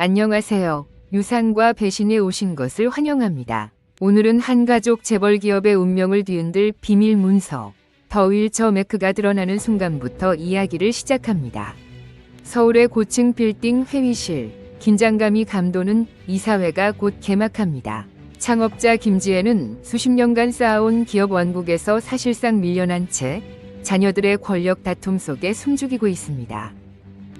안녕하세요. 유산과 배신에 오신 것을 환영합니다. 오늘은 한 가족 재벌 기업의 운명을 뒤흔들 비밀 문서, 더 윌처 매크가 드러나는 순간부터 이야기를 시작합니다. 서울의 고층 빌딩 회의실, 긴장감이 감도는 이사회가 곧 개막합니다. 창업자 김지혜는 수십 년간 쌓아온 기업 원국에서 사실상 밀려난 채 자녀들의 권력 다툼 속에 숨죽이고 있습니다.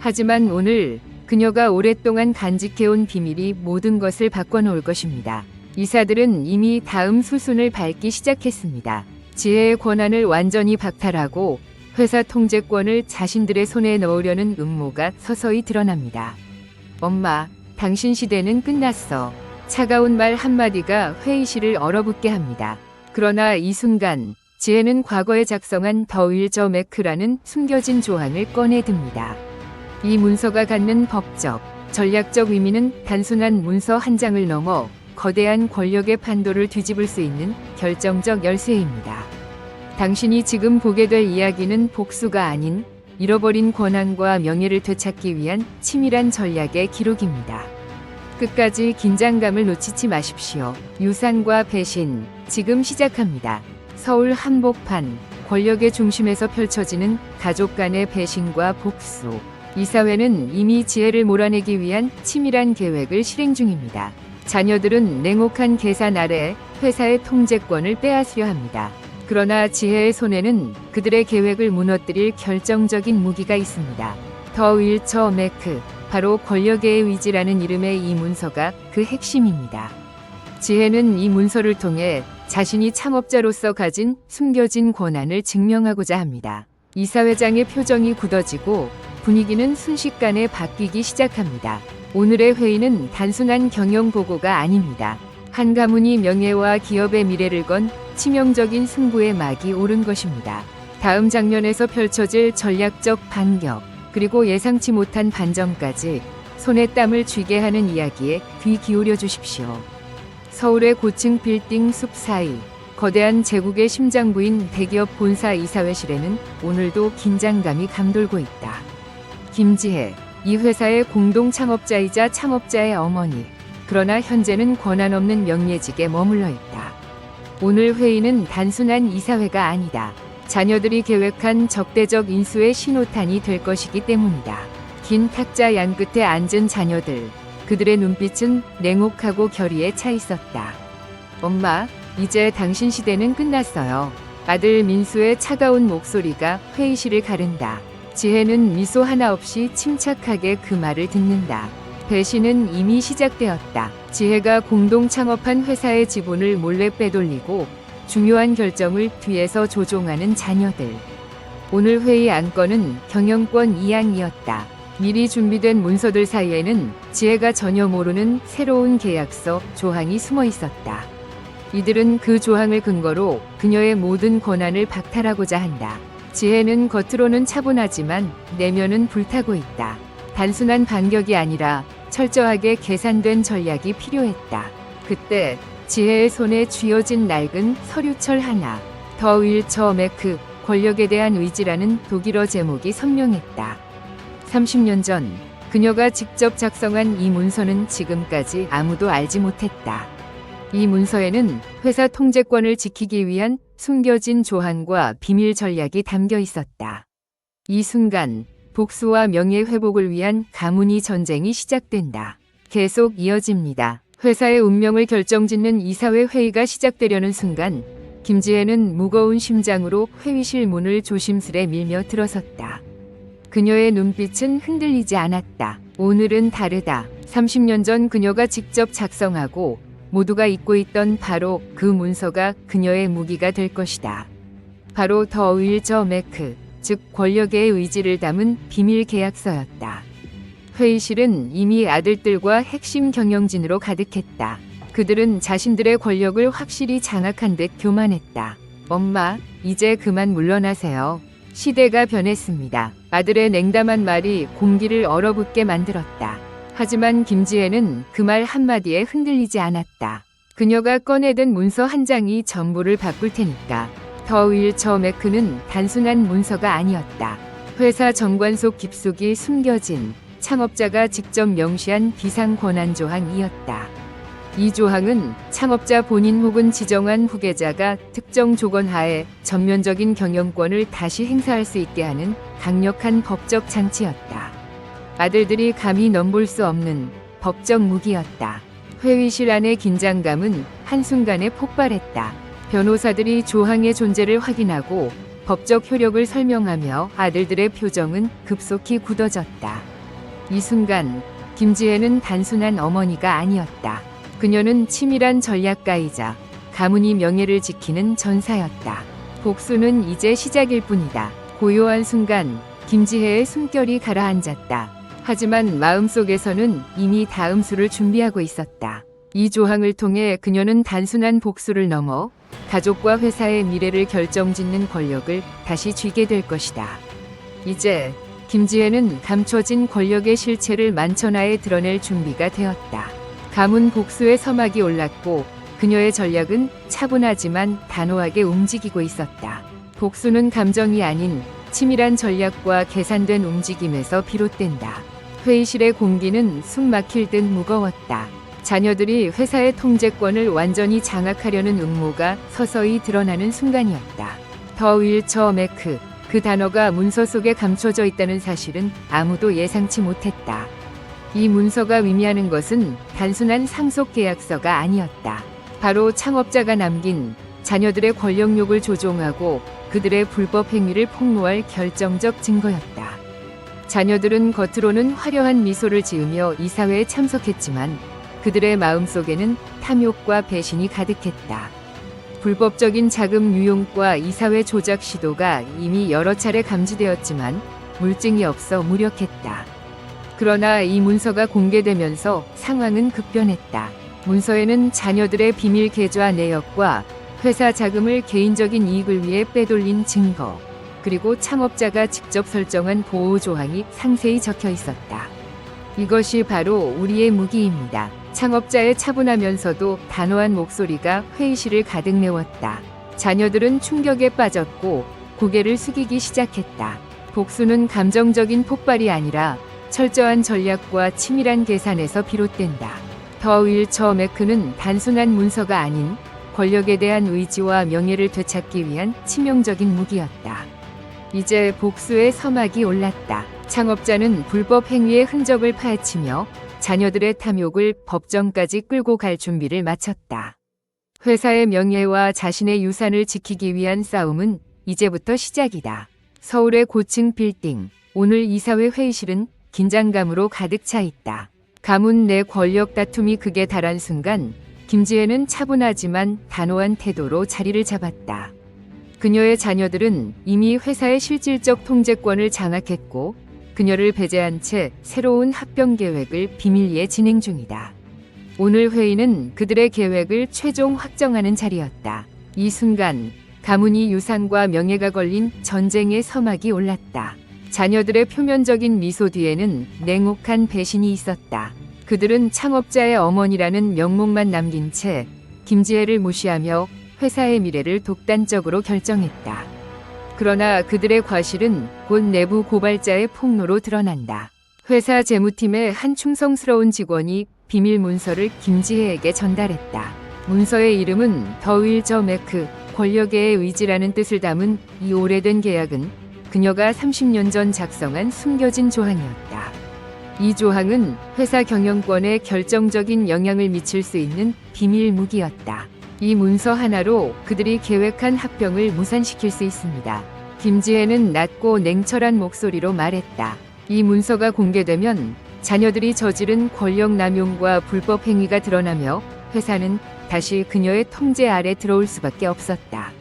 하지만 오늘 그녀가 오랫동안 간직해온 비밀이 모든 것을 바꿔놓을 것입니다. 이사들은 이미 다음 수순을 밟기 시작했습니다. 지혜의 권한을 완전히 박탈하고 회사 통제권을 자신들의 손에 넣으려는 음모가 서서히 드러납니다. 엄마, 당신 시대는 끝났어. 차가운 말 한마디가 회의실을 얼어붙게 합니다. 그러나 이 순간 지혜는 과거에 작성한 더 윌처 매크라는 숨겨진 조항을 꺼내듭니다. 이 문서가 갖는 법적, 전략적 의미는 단순한 문서 한 장을 넘어 거대한 권력의 판도를 뒤집을 수 있는 결정적 열쇠입니다. 당신이 지금 보게 될 이야기는 복수가 아닌 잃어버린 권한과 명예를 되찾기 위한 치밀한 전략의 기록입니다. 끝까지 긴장감을 놓치지 마십시오. 유산과 배신, 지금 시작합니다. 서울 한복판, 권력의 중심에서 펼쳐지는 가족 간의 배신과 복수. 이사회는 이미 지혜를 몰아내기 위한 치밀한 계획을 실행 중입니다. 자녀들은 냉혹한 계산 아래 회사의 통제권을 빼앗으려 합니다. 그러나 지혜의 손에는 그들의 계획을 무너뜨릴 결정적인 무기가 있습니다. 더 윌처 매크, 바로 권력의 의지라는 이름의 이 문서가 그 핵심입니다. 지혜는 이 문서를 통해 자신이 창업자로서 가진 숨겨진 권한을 증명하고자 합니다. 이사회장의 표정이 굳어지고 분위기는 순식간에 바뀌기 시작합니다. 오늘의 회의는 단순한 경영 보고가 아닙니다. 한 가문이 명예와 기업의 미래를 건 치명적인 승부의 막이 오른 것입니다. 다음 장면에서 펼쳐질 전략적 반격, 그리고 예상치 못한 반전까지 손에 땀을 쥐게 하는 이야기에 귀 기울여 주십시오. 서울의 고층 빌딩 숲 사이, 거대한 제국의 심장부인 대기업 본사 이사회실에는 오늘도 긴장감이 감돌고 있다. 김지혜, 이 회사의 공동 창업자이자 창업자의 어머니, 그러나 현재는 권한 없는 명예직에 머물러 있다. 오늘 회의는 단순한 이사회가 아니다. 자녀들이 계획한 적대적 인수의 신호탄이 될 것이기 때문이다. 긴 탁자 양 끝에 앉은 자녀들, 그들의 눈빛은 냉혹하고 결의에 차 있었다. 엄마, 이제 당신 시대는 끝났어요. 아들 민수의 차가운 목소리가 회의실을 가른다. 지혜는 미소 하나 없이 침착하게 그 말을 듣는다. 배신은 이미 시작되었다. 지혜가 공동 창업한 회사의 지분을 몰래 빼돌리고 중요한 결정을 뒤에서 조종하는 자녀들. 오늘 회의 안건은 경영권 이양이었다. 미리 준비된 문서들 사이에는 지혜가 전혀 모르는 새로운 계약서 조항이 숨어 있었다. 이들은 그 조항을 근거로 그녀의 모든 권한을 박탈하고자 한다. 지혜는 겉으로는 차분하지만 내면은 불타고 있다. 단순한 반격이 아니라 철저하게 계산된 전략이 필요했다. 그때 지혜의 손에 쥐어진 낡은 서류철 하나, 더 윌처 매크, 권력에 대한 의지라는 독일어 제목이 선명했다. 30년 전 그녀가 직접 작성한 이 문서는 지금까지 아무도 알지 못했다. 이 문서에는 회사 통제권을 지키기 위한 숨겨진 조항과 비밀 전략이 담겨 있었다. 이 순간 복수와 명예 회복을 위한 가문의 전쟁이 시작된다. 계속 이어집니다. 회사의 운명을 결정짓는 이사회 회의가 시작되려는 순간 김지혜는 무거운 심장으로 회의실 문을 조심스레 밀며 들어섰다. 그녀의 눈빛은 흔들리지 않았다. 오늘은 다르다. 30년 전 그녀가 직접 작성하고 모두가 잊고 있던 바로 그 문서가 그녀의 무기가 될 것이다. 바로 더 윌처 매크, 즉 권력의 의지를 담은 비밀 계약서였다. 회의실은 이미 아들들과 핵심 경영진으로 가득했다. 그들은 자신들의 권력을 확실히 장악한 듯 교만했다. 엄마, 이제 그만 물러나세요. 시대가 변했습니다. 아들의 냉담한 말이 공기를 얼어붙게 만들었다. 하지만 김지혜는 그 말 한마디에 흔들리지 않았다. 그녀가 꺼내든 문서 한 장이 전부를 바꿀 테니까. 더 윌처 매크는 단순한 문서가 아니었다. 회사 정관 속 깊숙이 숨겨진 창업자가 직접 명시한 비상 권한 조항이었다. 이 조항은 창업자 본인 혹은 지정한 후계자가 특정 조건 하에 전면적인 경영권을 다시 행사할 수 있게 하는 강력한 법적 장치였다. 아들들이 감히 넘볼 수 없는 법적 무기였다. 회의실 안의 긴장감은 한순간에 폭발했다. 변호사들이 조항의 존재를 확인하고 법적 효력을 설명하며 아들들의 표정은 급속히 굳어졌다. 이 순간 김지혜는 단순한 어머니가 아니었다. 그녀는 치밀한 전략가이자 가문이 명예를 지키는 전사였다. 복수는 이제 시작일 뿐이다. 고요한 순간 김지혜의 숨결이 가라앉았다. 하지만 마음속에서는 이미 다음 수를 준비하고 있었다. 이 조항을 통해 그녀는 단순한 복수를 넘어 가족과 회사의 미래를 결정짓는 권력을 다시 쥐게 될 것이다. 이제 김지혜는 감춰진 권력의 실체를 만천하에 드러낼 준비가 되었다. 가문 복수의 서막이 올랐고 그녀의 전략은 차분하지만 단호하게 움직이고 있었다. 복수는 감정이 아닌 치밀한 전략과 계산된 움직임에서 비롯된다. 회의실의 공기는 숨 막힐 듯 무거웠다. 자녀들이 회사의 통제권을 완전히 장악하려는 음모가 서서히 드러나는 순간이었다. 더 윌처 매크, 그 단어가 문서 속에 감춰져 있다는 사실은 아무도 예상치 못했다. 이 문서가 의미하는 것은 단순한 상속 계약서가 아니었다. 바로 창업자가 남긴 자녀들의 권력욕을 조종하고 그들의 불법 행위를 폭로할 결정적 증거였다. 자녀들은 겉으로는 화려한 미소를 지으며 이사회에 참석했지만 그들의 마음속에는 탐욕과 배신이 가득했다. 불법적인 자금 유용과 이사회 조작 시도가 이미 여러 차례 감지되었지만 물증이 없어 무력했다. 그러나 이 문서가 공개되면서 상황은 급변했다. 문서에는 자녀들의 비밀 계좌 내역과 회사 자금을 개인적인 이익을 위해 빼돌린 증거, 그리고 창업자가 직접 설정한 보호 조항이 상세히 적혀 있었다. 이것이 바로 우리의 무기입니다. 창업자의 차분하면서도 단호한 목소리가 회의실을 가득 메웠다. 자녀들은 충격에 빠졌고 고개를 숙이기 시작했다. 복수는 감정적인 폭발이 아니라 철저한 전략과 치밀한 계산에서 비롯된다. 더 윌처 매크는 단순한 문서가 아닌 권력에 대한 의지와 명예를 되찾기 위한 치명적인 무기였다. 이제 복수의 서막이 올랐다. 창업자는 불법 행위의 흔적을 파헤치며 자녀들의 탐욕을 법정까지 끌고 갈 준비를 마쳤다. 회사의 명예와 자신의 유산을 지키기 위한 싸움은 이제부터 시작이다. 서울의 고층 빌딩, 오늘 이사회 회의실은 긴장감으로 가득 차 있다. 가문 내 권력 다툼이 극에 달한 순간 김지혜는 차분하지만 단호한 태도로 자리를 잡았다. 그녀의 자녀들은 이미 회사의 실질적 통제권을 장악했고 그녀를 배제한 채 새로운 합병 계획을 비밀리에 진행 중이다. 오늘 회의는 그들의 계획을 최종 확정하는 자리였다. 이 순간 가문이 유산과 명예가 걸린 전쟁의 서막이 올랐다. 자녀들의 표면적인 미소 뒤에는 냉혹한 배신이 있었다. 그들은 창업자의 어머니라는 명목만 남긴 채 김지혜를 무시하며 회사의 미래를 독단적으로 결정했다. 그러나 그들의 과실은 곧 내부 고발자의 폭로로 드러난다. 회사 재무팀의 한 충성스러운 직원이 비밀 문서를 김지혜에게 전달했다. 문서의 이름은 더 윌처 매크, 권력의 의지라는 뜻을 담은 이 오래된 계약은 그녀가 30년 전 작성한 숨겨진 조항이었다. 이 조항은 회사 경영권에 결정적인 영향을 미칠 수 있는 비밀 무기였다. 이 문서 하나로 그들이 계획한 합병을 무산시킬 수 있습니다. 김지혜는 낮고 냉철한 목소리로 말했다. 이 문서가 공개되면 자녀들이 저지른 권력 남용과 불법 행위가 드러나며 회사는 다시 그녀의 통제 아래 들어올 수밖에 없었다.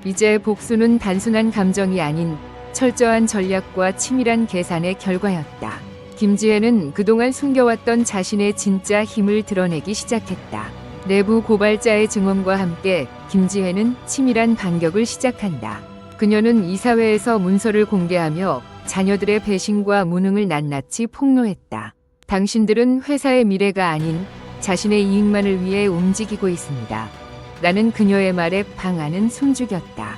이제 복수는 단순한 감정이 아닌 철저한 전략과 치밀한 계산의 결과였다. 김지혜는 그동안 숨겨왔던 자신의 진짜 힘을 드러내기 시작했다. 내부 고발자의 증언과 함께 김지혜는 치밀한 반격을 시작한다. 그녀는 이사회에서 문서를 공개하며 자녀들의 배신과 무능을 낱낱이 폭로했다. 당신들은 회사의 미래가 아닌 자신의 이익만을 위해 움직이고 있습니다. 라는 그녀의 말에 방안은 숨죽였다.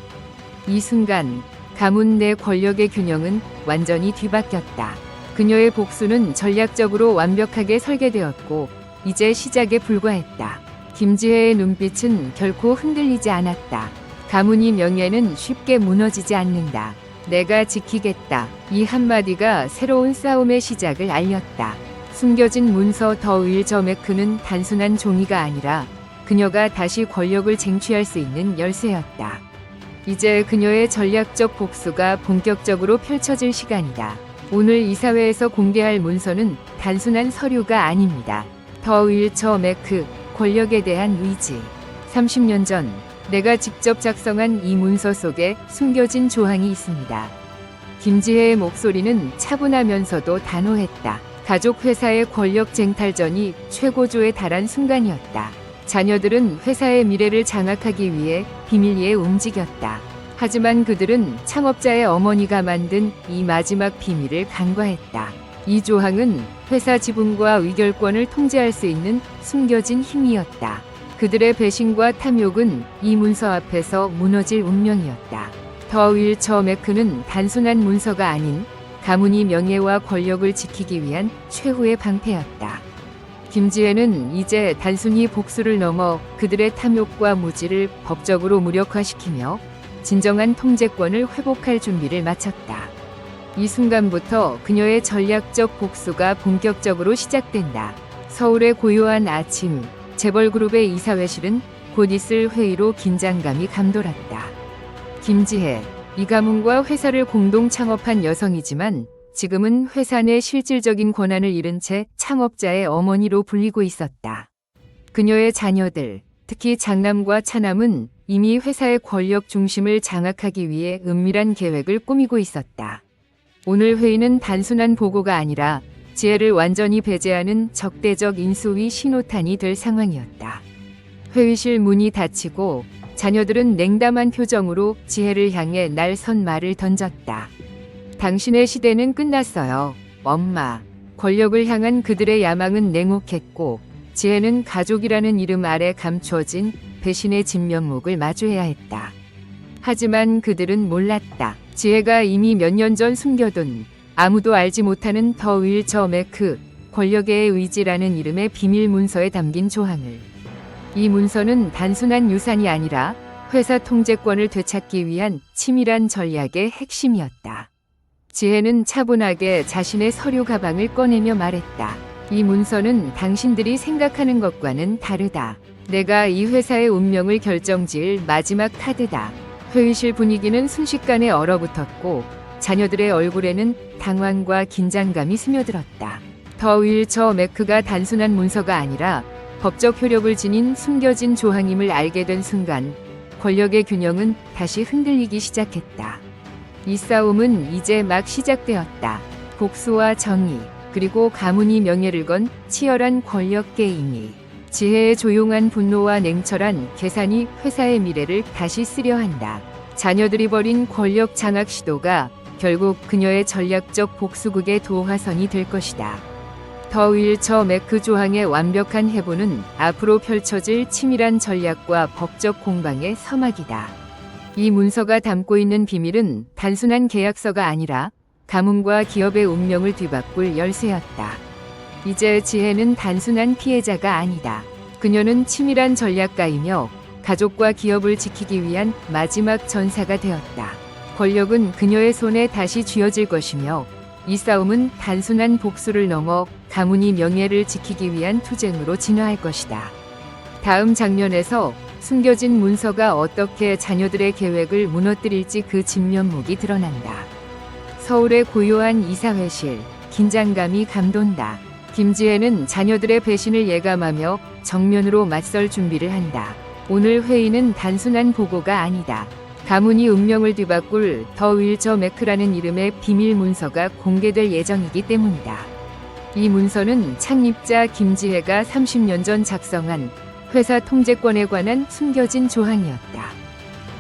이 순간 가문 내 권력의 균형은 완전히 뒤바뀌었다. 그녀의 복수는 전략적으로 완벽하게 설계되었고 이제 시작에 불과했다. 김지혜의 눈빛은 결코 흔들리지 않았다. 가문이 명예는 쉽게 무너지지 않는다. 내가 지키겠다. 이 한마디가 새로운 싸움의 시작을 알렸다. 숨겨진 문서 더 윌저 매크는 단순한 종이가 아니라 그녀가 다시 권력을 쟁취할 수 있는 열쇠였다. 이제 그녀의 전략적 복수가 본격적으로 펼쳐질 시간이다. 오늘 이사회에서 공개할 문서는 단순한 서류가 아닙니다. 더 윌저 매크, 권력에 대한 의지. 30년 전 내가 직접 작성한 이 문서 속에 숨겨진 조항이 있습니다. 김지혜의 목소리는 차분하면서도 단호했다. 가족 회사의 권력 쟁탈전이 최고조에 달한 순간이었다. 자녀들은 회사의 미래를 장악하기 위해 비밀리에 움직였다. 하지만 그들은 창업자의 어머니가 만든 이 마지막 비밀을 간과했다. 이 조항은 회사 지분과 의결권을 통제할 수 있는 숨겨진 힘이었다. 그들의 배신과 탐욕은 이 문서 앞에서 무너질 운명이었다. 더 윌저 매크는 단순한 문서가 아닌 가문이 명예와 권력을 지키기 위한 최후의 방패였다. 김지혜는 이제 단순히 복수를 넘어 그들의 탐욕과 무지를 법적으로 무력화시키며 진정한 통제권을 회복할 준비를 마쳤다. 이 순간부터 그녀의 전략적 복수가 본격적으로 시작된다. 서울의 고요한 아침, 재벌그룹의 이사회실은 곧 있을 회의로 긴장감이 감돌았다. 김지혜, 이 가문과 회사를 공동 창업한 여성이지만 지금은 회사 내 실질적인 권한을 잃은 채 창업자의 어머니로 불리고 있었다. 그녀의 자녀들, 특히 장남과 차남은 이미 회사의 권력 중심을 장악하기 위해 은밀한 계획을 꾸미고 있었다. 오늘 회의는 단순한 보고가 아니라 지혜를 완전히 배제하는 적대적 인수위 신호탄이 될 상황이었다. 회의실 문이 닫히고 자녀들은 냉담한 표정으로 지혜를 향해 날선 말을 던졌다. 당신의 시대는 끝났어요, 엄마. 권력을 향한 그들의 야망은 냉혹했고 지혜는 가족이라는 이름 아래 감춰진 배신의 진면목을 마주해야 했다. 하지만 그들은 몰랐다. 지혜가 이미 몇 년 전 숨겨둔 아무도 알지 못하는 더 윌저 매크, 권력의 의지라는 이름의 비밀 문서에 담긴 조항을. 이 문서는 단순한 유산이 아니라 회사 통제권을 되찾기 위한 치밀한 전략의 핵심이었다. 지혜는 차분하게 자신의 서류 가방을 꺼내며 말했다. 이 문서는 당신들이 생각하는 것과는 다르다. 내가 이 회사의 운명을 결정지을 마지막 카드다. 회의실 분위기는 순식간에 얼어붙었고 자녀들의 얼굴에는 당황과 긴장감이 스며들었다. 더 윌저 매크가 단순한 문서가 아니라 법적 효력을 지닌 숨겨진 조항임을 알게 된 순간 권력의 균형은 다시 흔들리기 시작했다. 이 싸움은 이제 막 시작되었다. 복수와 정의, 그리고 가문이 명예를 건 치열한 권력 게임이. 지혜의 조용한 분노와 냉철한 계산이 회사의 미래를 다시 쓰려 한다. 자녀들이 벌인 권력 장악 시도가 결국 그녀의 전략적 복수극의 도화선이 될 것이다. 더 윌저 매크 조항의 완벽한 해부는 앞으로 펼쳐질 치밀한 전략과 법적 공방의 서막이다. 이 문서가 담고 있는 비밀은 단순한 계약서가 아니라 가문과 기업의 운명을 뒤바꿀 열쇠였다. 이제 지혜는 단순한 피해자가 아니다. 그녀는 치밀한 전략가이며 가족과 기업을 지키기 위한 마지막 전사가 되었다. 권력은 그녀의 손에 다시 쥐어질 것이며 이 싸움은 단순한 복수를 넘어 가문이 명예를 지키기 위한 투쟁으로 진화할 것이다. 다음 장면에서 숨겨진 문서가 어떻게 자녀들의 계획을 무너뜨릴지 그 진면목이 드러난다. 서울의 고요한 이사회실, 긴장감이 감돈다. 김지혜는 자녀들의 배신을 예감하며 정면으로 맞설 준비를 한다. 오늘 회의는 단순한 보고가 아니다. 가문이 운명을 뒤바꿀 더 윌저 매크라는 이름의 비밀 문서가 공개될 예정이기 때문이다. 이 문서는 창립자 김지혜가 30년 전 작성한 회사 통제권에 관한 숨겨진 조항이었다.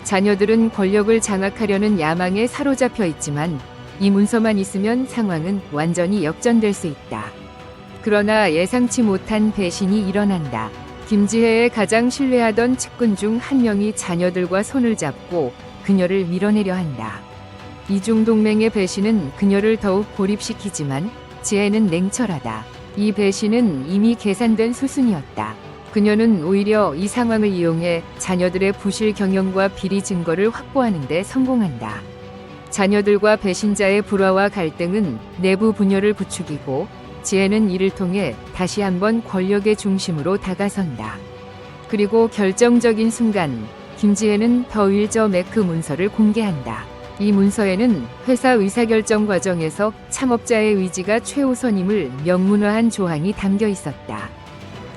자녀들은 권력을 장악하려는 야망에 사로잡혀 있지만 이 문서만 있으면 상황은 완전히 역전될 수 있다. 그러나 예상치 못한 배신이 일어난다. 김지혜의 가장 신뢰하던 측근 중 한 명이 자녀들과 손을 잡고 그녀를 밀어내려 한다. 이중 동맹의 배신은 그녀를 더욱 고립시키지만 지혜는 냉철하다. 이 배신은 이미 계산된 수순이었다. 그녀는 오히려 이 상황을 이용해 자녀들의 부실 경영과 비리 증거를 확보하는 데 성공한다. 자녀들과 배신자의 불화와 갈등은 내부 분열을 부추기고 지혜는 이를 통해 다시 한번 권력의 중심으로 다가선다. 그리고 결정적인 순간 김지혜는 더 윌저 매크 문서를 공개한다. 이 문서에는 회사 의사결정 과정에서 창업자의 의지가 최우선임을 명문화한 조항이 담겨 있었다.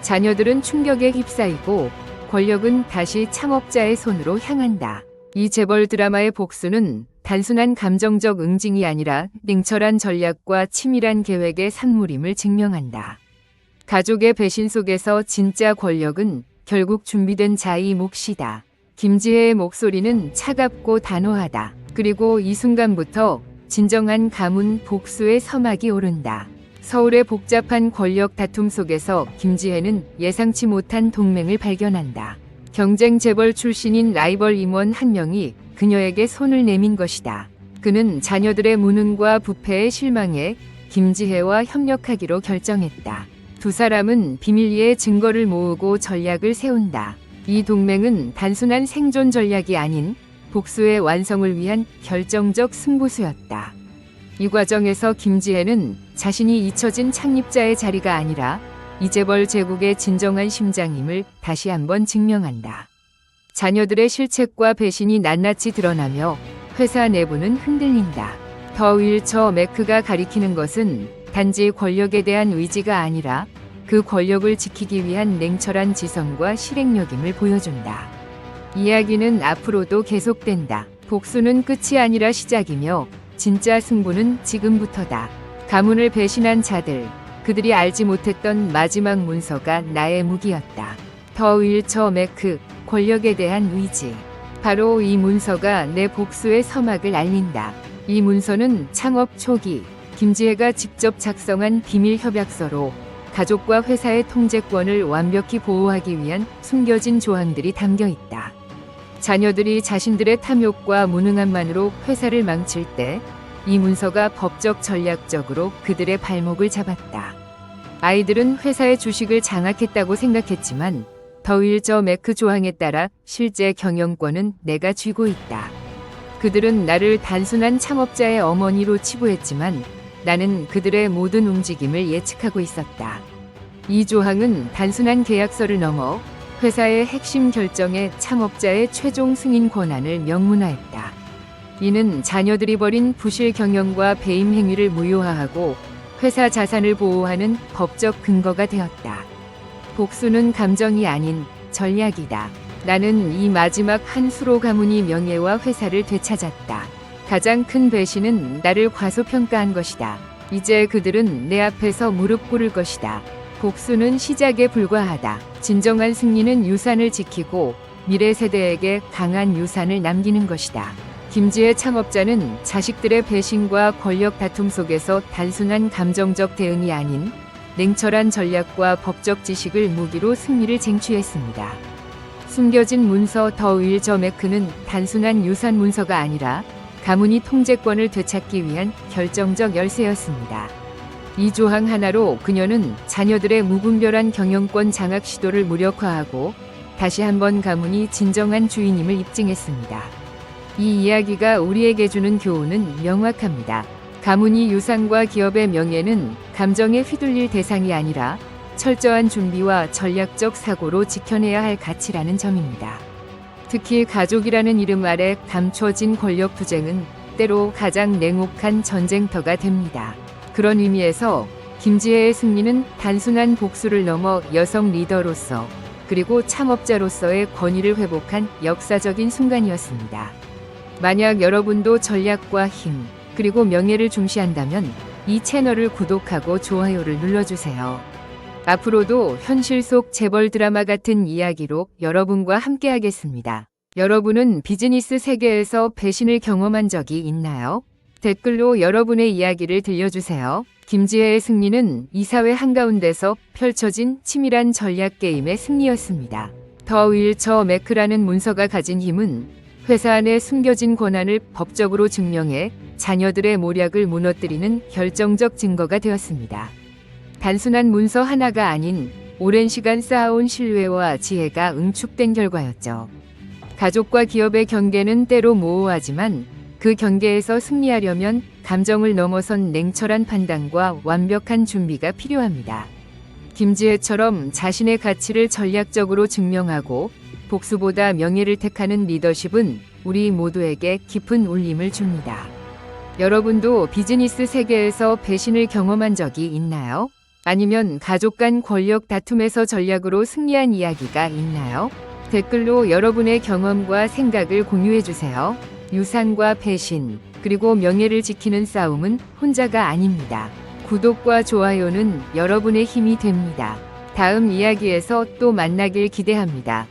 자녀들은 충격에 휩싸이고 권력은 다시 창업자의 손으로 향한다. 이 재벌 드라마의 복수는 단순한 감정적 응징이 아니라 냉철한 전략과 치밀한 계획의 산물임을 증명한다. 가족의 배신 속에서 진짜 권력은 결국 준비된 자의 몫이다. 김지혜의 목소리는 차갑고 단호하다. 그리고 이 순간부터 진정한 가문 복수의 서막이 오른다. 서울의 복잡한 권력 다툼 속에서 김지혜는 예상치 못한 동맹을 발견한다. 경쟁 재벌 출신인 라이벌 임원 한 명이 그녀에게 손을 내민 것이다. 그는 자녀들의 무능과 부패에 실망해 김지혜와 협력하기로 결정했다. 두 사람은 비밀리에 증거를 모으고 전략을 세운다. 이 동맹은 단순한 생존 전략이 아닌 복수의 완성을 위한 결정적 승부수였다. 이 과정에서 김지혜는 자신이 잊혀진 창립자의 자리가 아니라 이재벌 제국의 진정한 심장임을 다시 한번 증명한다. 자녀들의 실책과 배신이 낱낱이 드러나며 회사 내부는 흔들린다. 더 윌처 매크가 가리키는 것은 단지 권력에 대한 의지가 아니라 그 권력을 지키기 위한 냉철한 지성과 실행력임을 보여준다. 이야기는 앞으로도 계속된다. 복수는 끝이 아니라 시작이며 진짜 승부는 지금부터다. 가문을 배신한 자들, 그들이 알지 못했던 마지막 문서가 나의 무기였다. 더 윌처 매크, 권력에 대한 의지. 바로 이 문서가 내 복수의 서막을 알린다. 이 문서는 창업 초기 김지혜가 직접 작성한 비밀 협약서로 가족과 회사의 통제권을 완벽히 보호하기 위한 숨겨진 조항들이 담겨 있다. 자녀들이 자신들의 탐욕과 무능함만으로 회사를 망칠 때 이 문서가 법적 전략적으로 그들의 발목을 잡았다. 아이들은 회사의 주식을 장악했다고 생각했지만 더 윌저 매크 조항에 따라 실제 경영권은 내가 쥐고 있다. 그들은 나를 단순한 창업자의 어머니로 치부했지만 나는 그들의 모든 움직임을 예측하고 있었다. 이 조항은 단순한 계약서를 넘어 회사의 핵심 결정에 창업자의 최종 승인 권한을 명문화했다. 이는 자녀들이 벌인 부실 경영과 배임 행위를 무효화하고 회사 자산을 보호하는 법적 근거가 되었다. 복수는 감정이 아닌 전략이다. 나는 이 마지막 한 수로 가문이 명예와 회사를 되찾았다. 가장 큰 배신은 나를 과소평가한 것이다. 이제 그들은 내 앞에서 무릎 꿇을 것이다. 복수는 시작에 불과하다. 진정한 승리는 유산을 지키고 미래 세대에게 강한 유산을 남기는 것이다. 김지혜 창업자는 자식들의 배신과 권력 다툼 속에서 단순한 감정적 대응이 아닌 냉철한 전략과 법적 지식을 무기로 승리를 쟁취했습니다. 숨겨진 문서 더 윌저 매크는 단순한 유산 문서가 아니라 가문이 통제권을 되찾기 위한 결정적 열쇠였습니다. 이 조항 하나로 그녀는 자녀들의 무분별한 경영권 장악 시도를 무력화하고 다시 한번 가문이 진정한 주인임을 입증했습니다. 이 이야기가 우리에게 주는 교훈은 명확합니다. 가문이 유산과 기업의 명예는 감정에 휘둘릴 대상이 아니라 철저한 준비와 전략적 사고로 지켜내야 할 가치라는 점입니다. 특히 가족이라는 이름 아래 감춰진 권력 투쟁은 때로 가장 냉혹한 전쟁터가 됩니다. 그런 의미에서 김지혜의 승리는 단순한 복수를 넘어 여성 리더로서 그리고 창업자로서의 권위를 회복한 역사적인 순간이었습니다. 만약 여러분도 전략과 힘, 그리고 명예를 중시한다면 이 채널을 구독하고 좋아요를 눌러주세요. 앞으로도 현실 속 재벌 드라마 같은 이야기로 여러분과 함께하겠습니다. 여러분은 비즈니스 세계에서 배신을 경험한 적이 있나요? 댓글로 여러분의 이야기를 들려주세요. 김지혜의 승리는 이 사회 한가운데서 펼쳐진 치밀한 전략 게임의 승리였습니다. 더 윌처 매크라는 문서가 가진 힘은 회사 안에 숨겨진 권한을 법적으로 증명해 자녀들의 모략을 무너뜨리는 결정적 증거가 되었습니다. 단순한 문서 하나가 아닌 오랜 시간 쌓아온 신뢰와 지혜가 응축된 결과였죠. 가족과 기업의 경계는 때로 모호하지만 그 경계에서 승리하려면 감정을 넘어선 냉철한 판단과 완벽한 준비가 필요합니다. 김지혜처럼 자신의 가치를 전략적으로 증명하고 복수보다 명예를 택하는 리더십은 우리 모두에게 깊은 울림을 줍니다. 여러분도 비즈니스 세계에서 배신을 경험한 적이 있나요? 아니면 가족 간 권력 다툼에서 전략으로 승리한 이야기가 있나요? 댓글로 여러분의 경험과 생각을 공유해주세요. 유산과 배신, 그리고 명예를 지키는 싸움은 혼자가 아닙니다. 구독과 좋아요는 여러분의 힘이 됩니다. 다음 이야기에서 또 만나길 기대합니다.